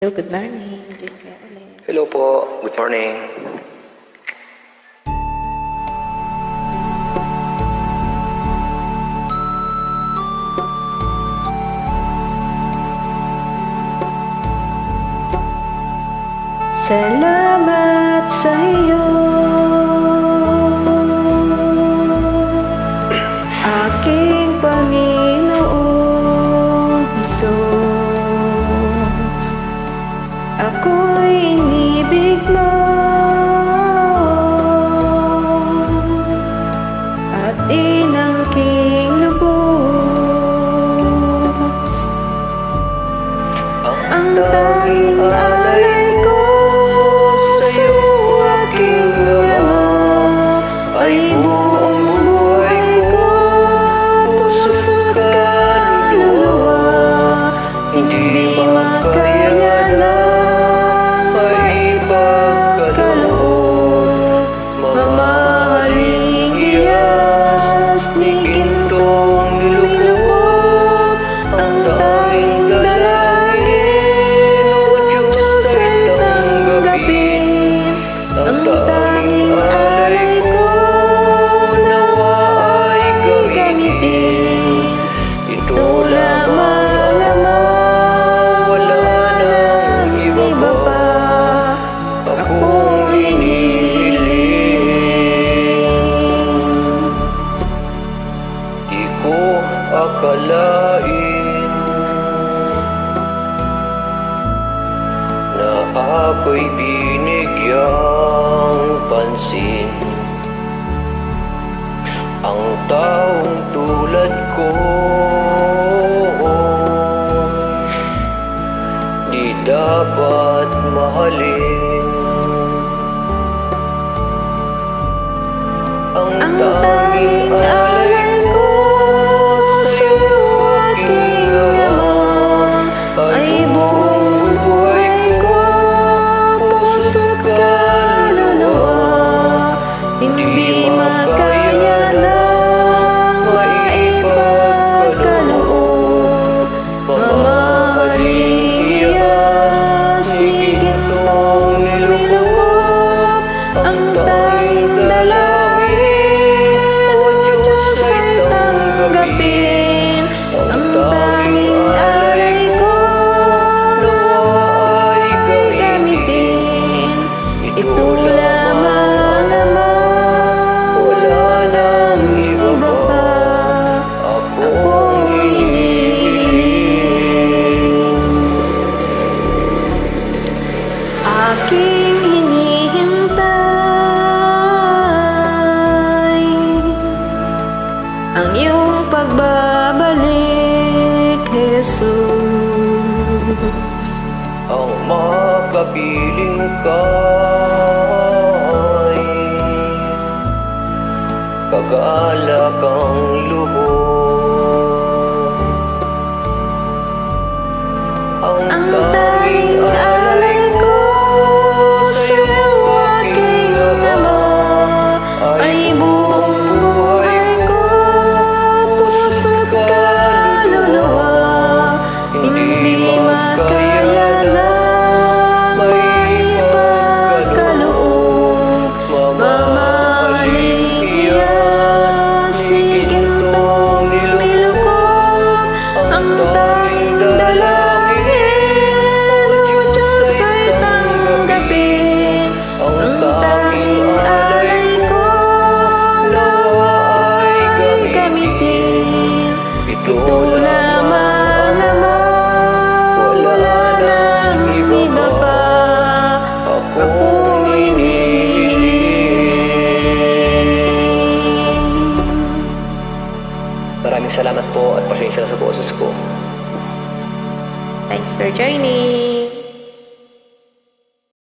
Hello, good morning. Good kaya ulit. Hello po, good morning. Salamat sa iyo, aking Panginoong Hesus. Ako'y inibig mo at inangking lubos. Ang tanging alay ko sa'yo, aking Ama, ay buong buhay ko, puso't kaluluwa. Hindi makaya na maipagkaloob, mamahaling iyas ni gintong nilubog. Ang tanging dalangin, O Diyos, ay tanggapin. Ang tanging alay ko, nawa ay gamitin. Ito lamang, Ama, wala nang iba pa akong hinihiling. Di ko akalain na ako'y binigyang pansin. Ang taong tulad ko di dapat mahalin. Ang tanging alay ko sa'yo, aking Ama, ay buong buhay ko, puso't kaluluwa. Hindi makaya na maipagkaloob, mamahaling iyas ni gintong nilubog. Ang tanging dalangin, O Diyos, ay tanggapin. Ang tanging alay ko, nawa ay gamitin. Ito lamang, Ama, wala nang iba pa akong hinihiling. Aking hinihintay ang iyong pagbabalik, Jesus. Ang makapiling ka'y pag-aalak ang lubos. Ang tanging alay ko sa'yo, aking Ama, ay buong buhay ko, puso't kaluluwa. Hindi makaya na maipagkaloob, mamahaling iyas ni gintong nilubog. Ang tanging dalangin, O Diyos, ay tanggapin. Ang tanging alay ko, nawa ay gamitin. Ito lamang, Ama, wala nang iba pa akong hinihiling. Maraming salamat po at pasensya sa boses ko. Thanks for joining.